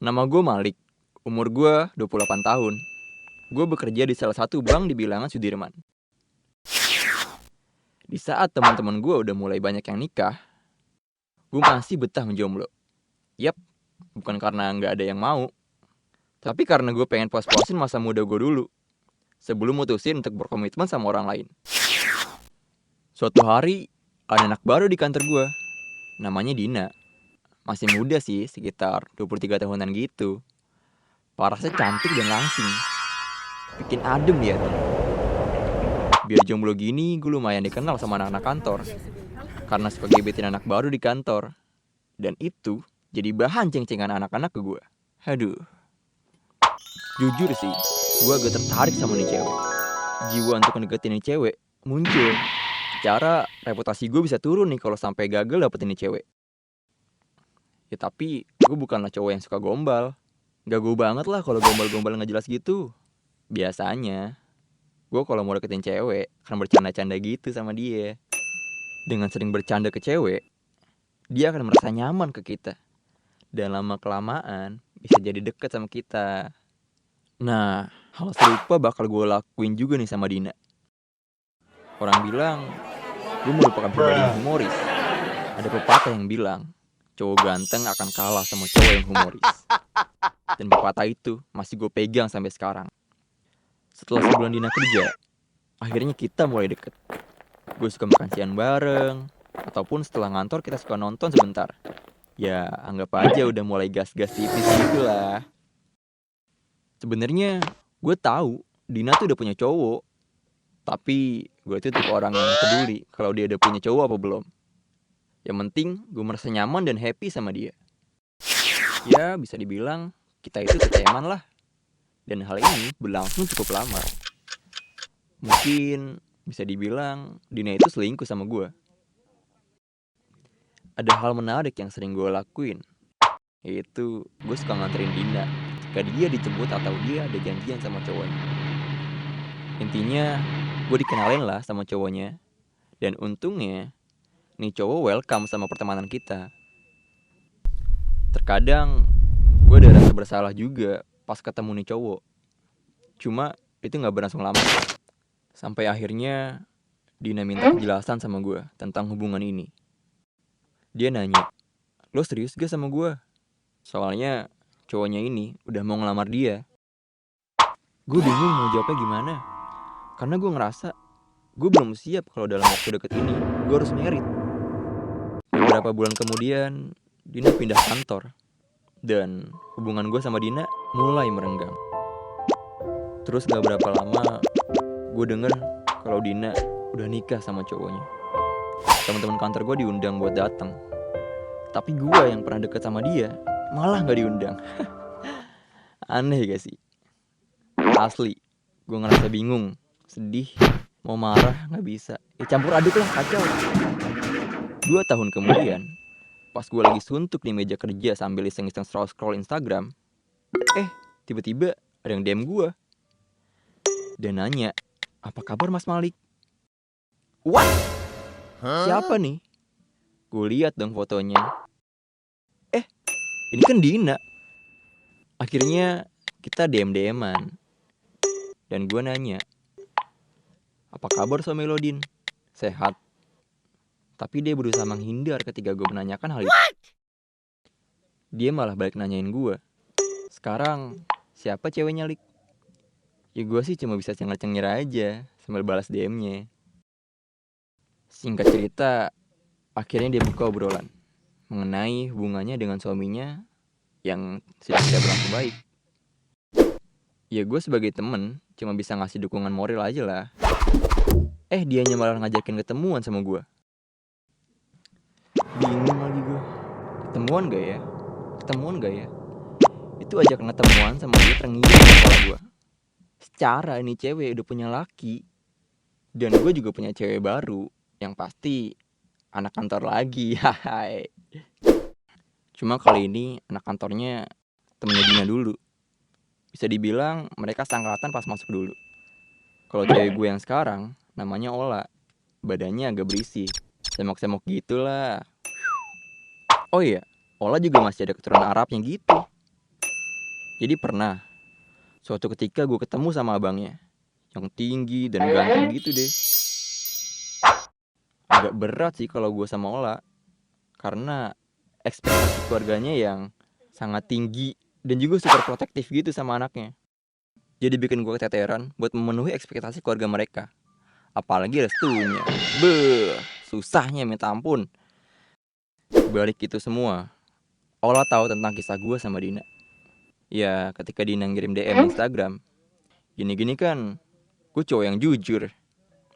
Nama gue Malik, umur gue 28 tahun. Gue bekerja di salah satu bank di bilangan Sudirman. Di saat teman-teman gue udah mulai banyak yang nikah, gue masih betah menjomblo. Yap, bukan karena nggak ada yang mau, tapi karena gue pengen puas-puasin masa muda gue dulu, sebelum mutusin untuk berkomitmen sama orang lain. Suatu hari, ada anak baru di kantor gue, namanya Dina. Masih muda sih, sekitar 23 tahunan gitu. Parasnya cantik dan langsing, bikin adem ya. Biar jomblo gini, gue lumayan dikenal sama anak-anak kantor. Karena suka gebetin anak baru di kantor. Dan itu jadi bahan ceng-cengan anak-anak ke gue. Aduh. Jujur sih, gue agak tertarik sama nih cewek. Jiwa untuk ngedeketin nih cewek muncul. Secara reputasi gue bisa turun nih kalau sampai gagal dapetin nih cewek. Ya tapi, gue bukanlah cowok yang suka gombal. Gago banget lah kalau gombal-gombal nggak jelas gitu. Biasanya, gue kalau mau deketin cewek akan bercanda-canda gitu sama dia. Dengan sering bercanda ke cewek, dia akan merasa nyaman ke kita. Dan lama-kelamaan bisa jadi deket sama kita. Nah, hal serupa bakal gue lakuin juga nih sama Dina. Orang bilang, gue merupakan pribadi yang humoris. Ada pepatah yang bilang, cowok ganteng akan kalah sama cowok yang humoris. Dan pepatah itu masih gue pegang sampai sekarang. Setelah sebulan Dina kerja, akhirnya kita mulai deket. Gue suka makan siang bareng, ataupun setelah ngantor kita suka nonton sebentar. Ya, anggap aja udah mulai gas-gas tipis gitu lah. Sebenarnya gue tahu Dina tuh udah punya cowok. Tapi gue tuh tipe orang yang peduli kalau dia udah punya cowok apa belum. Yang penting gue merasa nyaman dan happy sama dia. Ya, bisa dibilang kita itu teman lah. Dan hal ini berlangsung cukup lama. Mungkin bisa dibilang Dina itu selingkuh sama gue. Ada hal menarik yang sering gue lakuin, yaitu gue suka nganterin Dina ketika dia dijemput atau dia ada janjian sama cowoknya. Intinya, gue dikenalin lah sama cowoknya. Dan untungnya, nih cowok welcome sama pertemanan kita. Terkadang, gue ada rasa bersalah juga pas ketemu nih cowok. Cuma, itu gak berlangsung lama. Sampai akhirnya, Dina minta kejelasan sama gue tentang hubungan ini. Dia nanya, lo serius gak sama gue? Soalnya cowoknya ini udah mau ngelamar dia. Gue bingung mau jawabnya gimana. Karena gue ngerasa gue belum siap kalau dalam waktu deket ini gue harus merit. Beberapa bulan kemudian Dina pindah kantor. Dan hubungan gue sama Dina mulai merenggang. Terus gak berapa lama gue denger kalau Dina udah nikah sama cowoknya. Teman-teman kantor gue diundang buat datang. Tapi gue yang pernah deket sama dia malah gak diundang. Aneh gak sih? Asli, gue ngerasa bingung, sedih, mau marah gak bisa. Ya campur aduk lah, kacau. 2 tahun kemudian, pas gue lagi suntuk di meja kerja sambil iseng-iseng scroll Instagram, tiba-tiba ada yang DM gue dan nanya, apa kabar Mas Malik? What? Siapa nih? Gue lihat dong fotonya. Ini kan Dina. Akhirnya kita DM-an. Dan gue nanya, apa kabar sama Melodin? Sehat? Tapi dia berusaha menghindar ketika gue menanyakan hal itu. Dia malah balik nanyain gue, sekarang siapa ceweknya, Lik? Ya gue sih cuma bisa cengir-cengir aja sambil balas DM-nya. Singkat cerita, akhirnya dia buka obrolan mengenai hubungannya dengan suaminya yang sudah tidak berlangsung baik. Ya gue sebagai temen cuma bisa ngasih dukungan moral aja lah. Dianya malah ngajakin ketemuan sama gue. Bingung lagi gue, ketemuan gak ya? Itu ajak ketemuan sama dia terngiang di kepala gue. Secara ini cewek udah punya laki, dan gue juga punya cewek baru, yang pasti anak kantor lagi. Hai. Cuma kali ini anak kantornya temennya Dina dulu. Bisa dibilang mereka sangkatan pas masuk dulu. Kalau cewek gue yang sekarang namanya Ola. Badannya agak berisi, semok-semok gitulah. Oh iya, Ola juga masih ada keturunan Arabnya gitu. Jadi pernah, suatu ketika gue ketemu sama abangnya, yang tinggi dan ganteng gitu deh. Agak berat sih kalau gue sama Ola, karena ekspektasi keluarganya yang sangat tinggi dan juga super protektif gitu sama anaknya. Jadi bikin gue keteteran buat memenuhi ekspektasi keluarga mereka. Apalagi restunya. Beuh, susahnya minta ampun. Balik itu semua, Ola tahu tentang kisah gue sama Dina. Ya, ketika Dina ngirim DM Instagram, gini-gini kan, gue cowok yang jujur.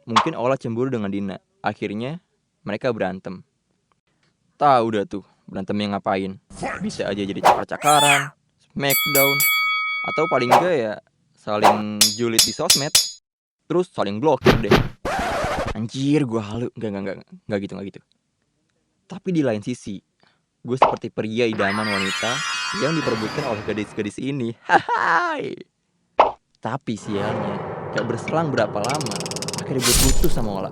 Mungkin Ola cemburu dengan Dina. Akhirnya, mereka berantem. Tahu dah tuh, berantemnya ngapain. Bisa aja jadi cakar-cakaran, smackdown, atau paling enggak ya saling julid di sosmed. Terus saling blokir deh. Anjir, gue halu. Enggak gitu. Tapi di lain sisi, gue seperti pria idaman wanita yang diperebutkan oleh gadis-gadis ini. Hai. Tapi sialnya, gak berselang berapa lama, akhirnya gue putus sama Ola.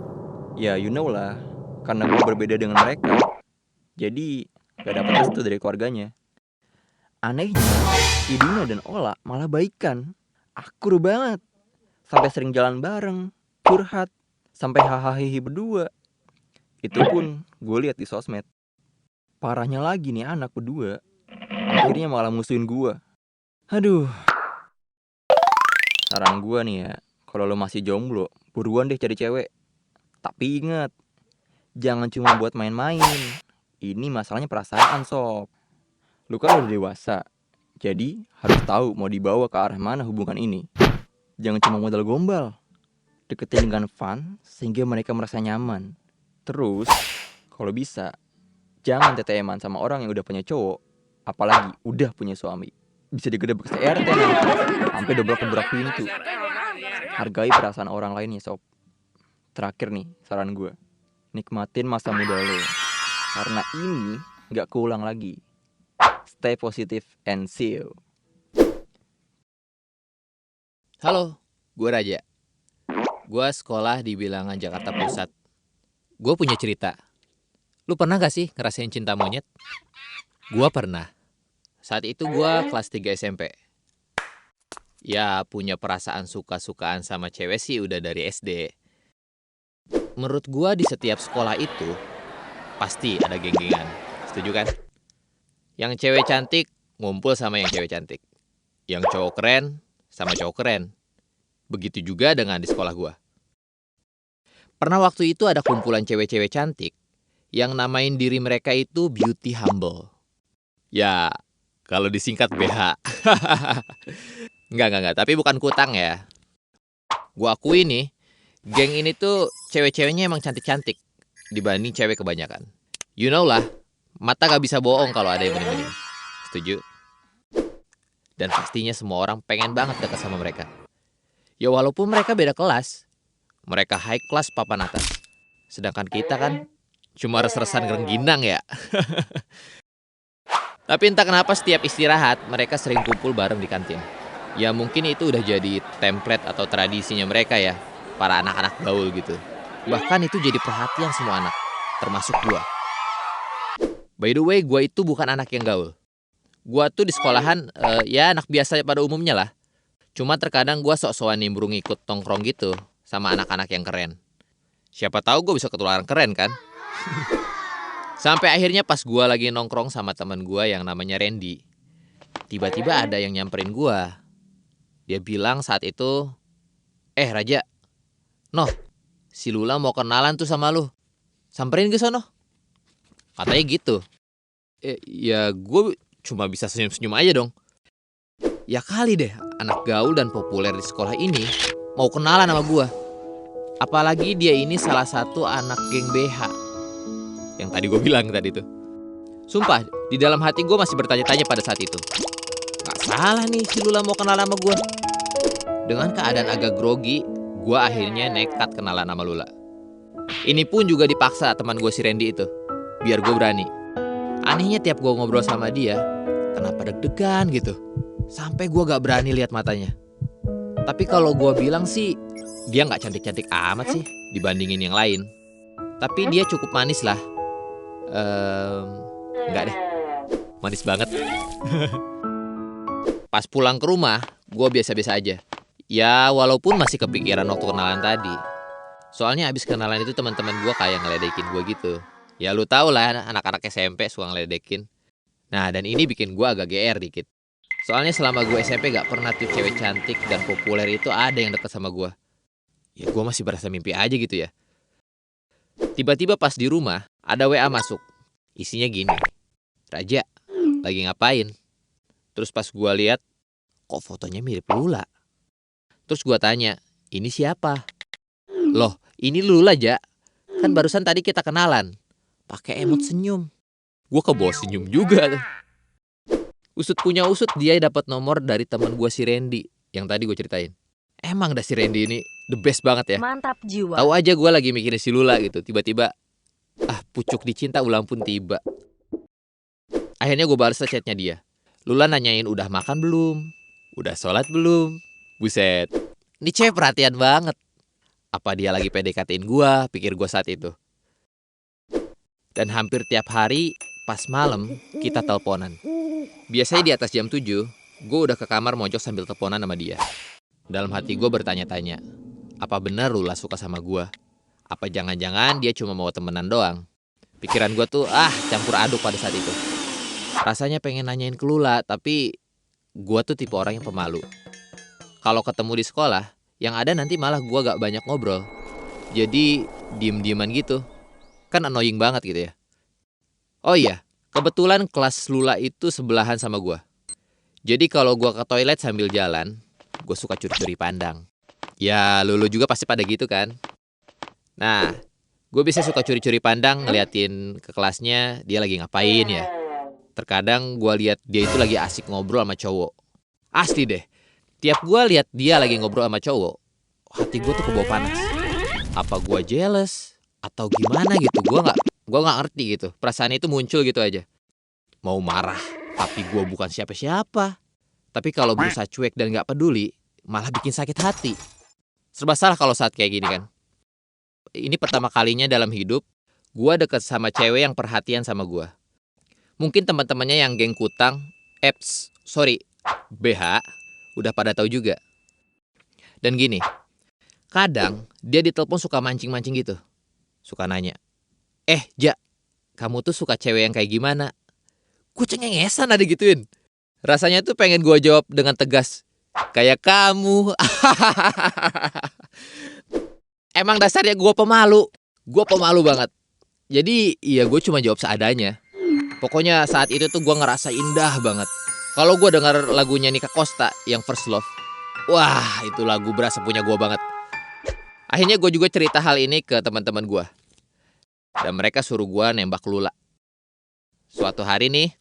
Ya you know lah, karena gue berbeda dengan mereka, jadi gak dapet restu dari keluarganya. Anehnya, Idina dan Ola malah baikan. Akur banget. Sampai sering jalan bareng, curhat, sampai hahaha berdua. Itu pun gue lihat di sosmed. Parahnya lagi nih anak berdua, akhirnya malah musuhin gue. Aduh. Saran gue nih ya, kalau lo masih jomblo, buruan deh cari cewek. Tapi ingat, jangan cuma buat main-main. Ini masalahnya perasaan sob. Lu kan udah dewasa, jadi harus tahu mau dibawa ke arah mana hubungan ini. Jangan cuma modal gombal. Deketin dengan fun sehingga mereka merasa nyaman. Terus, kalau bisa, jangan TTM-an sama orang yang udah punya cowok, apalagi udah punya suami. Bisa digedebek se-RT nanti, sampai dobrak-dobrak pintu. Hargai perasaan orang lain ya sob. Terakhir nih, saran gue, nikmatin masa muda lo, karena ini gak keulang lagi. Stay positive and see you. Halo, gue Raja. Gue sekolah di Bilangan Jakarta Pusat. Gue punya cerita. Lu pernah gak sih ngerasain cinta monyet? Gue pernah. Saat itu gue kelas 3 SMP. Ya, punya perasaan suka-sukaan sama cewek sih udah dari SD. Menurut gue di setiap sekolah itu pasti ada geng-gengan. Setuju kan? Yang cewek cantik ngumpul sama yang cewek cantik. Yang cowok keren sama cowok keren. Begitu juga dengan di sekolah gue. Pernah waktu itu ada kumpulan cewek-cewek cantik yang namain diri mereka itu Beauty Humble. Ya, kalau disingkat BH. Enggak, tapi bukan kutang ya. Gua akui nih, geng ini tuh cewek-ceweknya emang cantik-cantik dibanding cewek kebanyakan. You know lah, mata gak bisa bohong kalau ada yang bening-bening. Setuju? Dan pastinya semua orang pengen banget dekat sama mereka. Ya walaupun mereka beda kelas, mereka high class papan atas. Sedangkan kita kan cuma res-resan rengginang ya. Tapi entah kenapa setiap istirahat mereka sering kumpul bareng di kantin. Ya mungkin itu udah jadi template atau tradisinya mereka ya, para anak-anak gaul gitu. Bahkan itu jadi perhatian semua anak, termasuk gua. By the way, gua itu bukan anak yang gaul. Gua tuh di sekolahan ya anak biasa pada umumnya lah. Cuma terkadang gua sok-sokan nimbrung ikut tongkrong gitu sama anak-anak yang keren. Siapa tahu gue bisa ketularan keren kan? Sampai akhirnya pas gue lagi nongkrong sama teman gue yang namanya Randy, tiba-tiba ada yang nyamperin gue. Dia bilang saat itu, Raja, Noh, si Lula mau kenalan tuh sama lu. Samperin ke sono. Katanya gitu. Ya gue cuma bisa senyum-senyum aja dong. Ya kali deh, anak gaul dan populer di sekolah ini mau kenalan sama gue. Apalagi dia ini salah satu anak geng BH. Yang tadi gue bilang tadi tuh. Sumpah, di dalam hati gue masih bertanya-tanya pada saat itu. Gak salah nih si Lula mau kenalan sama gue. Dengan keadaan agak grogi, gue akhirnya nekat kenalan sama Lula. Ini pun juga dipaksa teman gue si Randy itu, biar gue berani. Anehnya tiap gue ngobrol sama dia, kenapa deg-degan gitu. Sampai gue gak berani lihat matanya. Tapi kalau gue bilang sih, dia gak cantik-cantik amat sih dibandingin yang lain. Tapi dia cukup manis lah. Enggak deh, manis banget. Pas pulang ke rumah, gue biasa-biasa aja. Ya walaupun masih kepikiran waktu kenalan tadi. Soalnya abis kenalan itu teman-teman gue kayak ngeledekin gue gitu. Ya lu tau lah anak-anak SMP suka ngeledekin. Nah dan ini bikin gue agak GR dikit. Soalnya selama gue SMP gak pernah tuh cewek cantik dan populer itu ada yang deket sama gue. Ya gue masih berasa mimpi aja gitu ya. Tiba-tiba pas di rumah ada WA masuk. Isinya gini. Raja, lagi ngapain? Terus pas gue lihat, kok fotonya mirip Lula. Terus gue tanya, ini siapa? Loh, ini Lula, Ja. Kan barusan tadi kita kenalan. Pakai emot senyum. Gue kebawa senyum juga tuh. Usut punya usut, dia dapat nomor dari teman gue si Randy yang tadi gue ceritain. Emang dah si Randy ini the best banget ya. Mantap jiwa. Tahu aja gue lagi mikirin si Lula gitu. Tiba-tiba, pucuk dicinta ulang pun tiba. Akhirnya gue balas chatnya dia. Lula nanyain udah makan belum? Udah sholat belum? Buset, ini cewek perhatian banget. Apa dia lagi PDKT-in gue, pikir gue saat itu. Dan hampir tiap hari pas malam kita teleponan. Biasanya di atas jam 7, gue udah ke kamar mojok sambil teleponan sama dia. Dalam hati gue bertanya-tanya, apa benar Lula suka sama gue? Apa jangan-jangan dia cuma mau temenan doang? Pikiran gue tuh campur aduk pada saat itu. Rasanya pengen nanyain ke Lula, tapi gue tuh tipe orang yang pemalu. Kalau ketemu di sekolah, yang ada nanti malah gue gak banyak ngobrol. Jadi diem-dieman gitu. Kan annoying banget gitu ya. Oh iya, kebetulan kelas Lula itu sebelahan sama gue. Jadi kalau gue ke toilet sambil jalan, gue suka curi-curi pandang. Ya Lulu juga pasti pada gitu kan. Nah, gue bisa suka curi-curi pandang ngeliatin ke kelasnya dia lagi ngapain ya. Terkadang gue lihat dia itu lagi asik ngobrol sama cowok. Asli deh, tiap gue lihat dia lagi ngobrol sama cowok, hati gue tuh kebawa panas. Apa gue jealous atau gimana gitu? Gue nggak ngerti gitu. Perasaan itu muncul gitu aja. Mau marah, tapi gue bukan siapa-siapa. Tapi kalau berusaha cuek dan nggak peduli, malah bikin sakit hati. Serba salah kalau saat kayak gini kan. Ini pertama kalinya dalam hidup gue deket sama cewek yang perhatian sama gue. Mungkin teman-temannya yang geng kutang, BH, udah pada tahu juga. Dan gini, kadang dia ditelepon suka mancing-mancing gitu. Suka nanya, Ja, kamu tuh suka cewek yang kayak gimana? Gue cengengesan ada gituin. Rasanya tuh pengen gue jawab dengan tegas, kayak kamu. Emang dasarnya gue pemalu. Gue pemalu banget. Jadi ya gue cuma jawab seadanya. Pokoknya saat itu tuh gue ngerasa indah banget. Kalau gue dengar lagunya Nika Costa yang First Love, wah itu lagu berasa punya gue banget. Akhirnya gue juga cerita hal ini ke teman-teman gue. Dan mereka suruh gue nembak Lula. Suatu hari nih,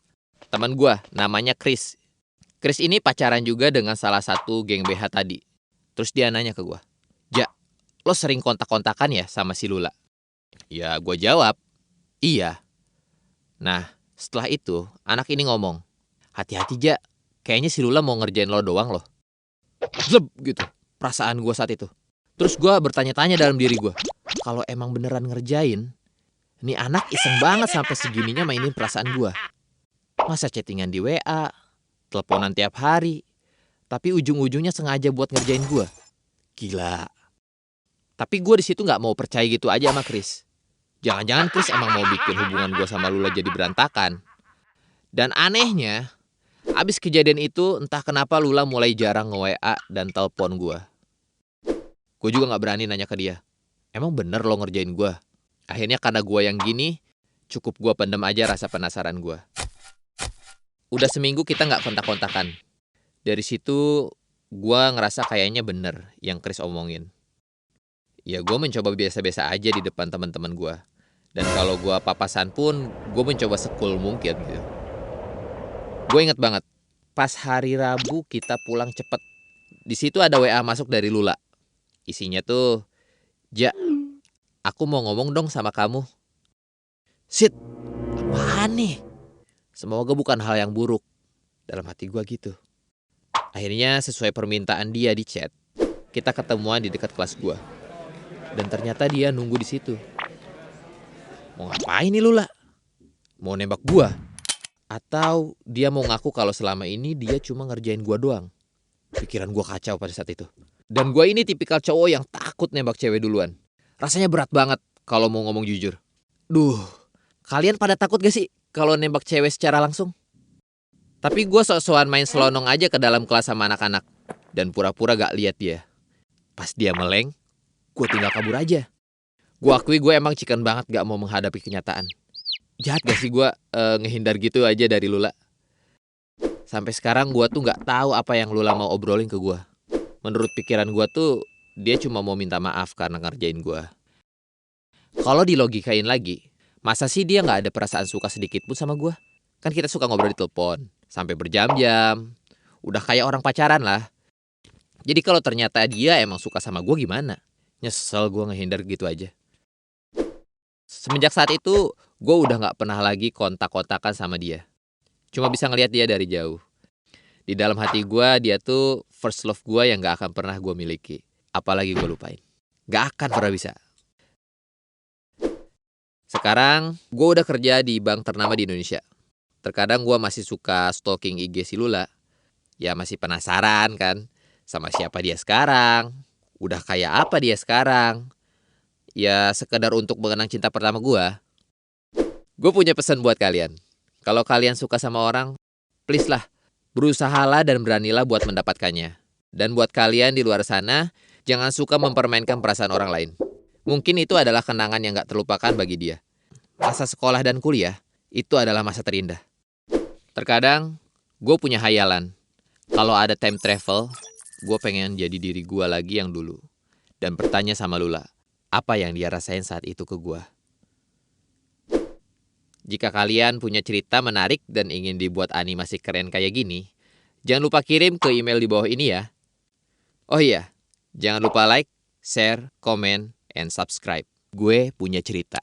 teman gue namanya Chris. Chris ini pacaran juga dengan salah satu geng BH tadi. Terus dia nanya ke gue, Ja, lo sering kontak-kontakan ya sama si Lula? Ya gue jawab, iya. Nah setelah itu anak ini ngomong, hati-hati Ja, kayaknya si Lula mau ngerjain lo doang loh. Zleb gitu perasaan gue saat itu. Terus gue bertanya-tanya dalam diri gue, kalau emang beneran ngerjain, nih anak iseng banget sampai segininya mainin perasaan gue. Masa chattingan di WA, teleponan tiap hari, tapi ujung-ujungnya sengaja buat ngerjain gue. Gila. Tapi gue di situ nggak mau percaya gitu aja sama Chris. Jangan-jangan Chris emang mau bikin hubungan gue sama Lula jadi berantakan. Dan anehnya, abis kejadian itu entah kenapa Lula mulai jarang nge-WA dan telepon gue. Gue juga gak berani nanya ke dia, emang bener lo ngerjain gue? Akhirnya karena gue yang gini, cukup gue pendem aja rasa penasaran gue. Udah seminggu kita gak kontak-kontakan. Dari situ gue ngerasa kayaknya bener yang Chris omongin. Ya gue mencoba biasa-biasa aja di depan teman-teman gue. Dan kalau gue papasan pun, gue mencoba sekul mungkin gitu. Gue inget banget, pas hari Rabu kita pulang cepet. Di situ ada WA masuk dari Lula. Isinya tuh, Ja, aku mau ngomong dong sama kamu. Sit, apaan nih? Semoga bukan hal yang buruk. Dalam hati gue gitu. Akhirnya sesuai permintaan dia di chat, kita ketemuan di dekat kelas gue. Dan ternyata dia nunggu di situ. Mau ngapain nih Lula? Mau nembak gue? Atau dia mau ngaku kalau selama ini dia cuma ngerjain gua doang. Pikiran gua kacau pada saat itu. Dan gua ini tipikal cowok yang takut nembak cewek duluan. Rasanya berat banget kalau mau ngomong jujur. Duh, kalian pada takut gak sih kalau nembak cewek secara langsung? Tapi gua sok-sokan main selonong aja ke dalam kelas sama anak-anak. Dan pura-pura gak lihat dia. Pas dia meleng, gua tinggal kabur aja. Gua akui gue emang chicken banget gak mau menghadapi kenyataan. Jahat gak sih gue ngehindar gitu aja dari Lula? Sampai sekarang gue tuh gak tahu apa yang Lula mau obrolin ke gue. Menurut pikiran gue tuh dia cuma mau minta maaf karena ngerjain gue. Kalau dilogikain lagi, masa sih dia gak ada perasaan suka sedikit pun sama gue? Kan kita suka ngobrol di telepon sampai berjam-jam. Udah kayak orang pacaran lah. Jadi kalau ternyata dia emang suka sama gue gimana? Nyesel gue ngehindar gitu aja. Semenjak saat itu, gue udah gak pernah lagi kontak-kontakan sama dia. Cuma bisa ngelihat dia dari jauh. Di dalam hati gue, dia tuh first love gue yang gak akan pernah gue miliki. Apalagi gue lupain. Gak akan pernah bisa. Sekarang, gue udah kerja di bank ternama di Indonesia. Terkadang gue masih suka stalking IG si Lula. Ya masih penasaran kan, sama siapa dia sekarang. Udah kayak apa dia sekarang. Ya sekedar untuk mengenang cinta pertama gue. Gue punya pesan buat kalian. Kalau kalian suka sama orang, please lah, berusahalah dan beranilah buat mendapatkannya. Dan buat kalian di luar sana, jangan suka mempermainkan perasaan orang lain. Mungkin itu adalah kenangan yang gak terlupakan bagi dia. Masa sekolah dan kuliah, itu adalah masa terindah. Terkadang, gue punya hayalan. Kalau ada time travel, gue pengen jadi diri gue lagi yang dulu. Dan bertanya sama Lula, apa yang dia rasain saat itu ke gue. Jika kalian punya cerita menarik dan ingin dibuat animasi keren kayak gini, jangan lupa kirim ke email di bawah ini ya. Oh iya, jangan lupa like, share, comment, and subscribe. Gue punya cerita.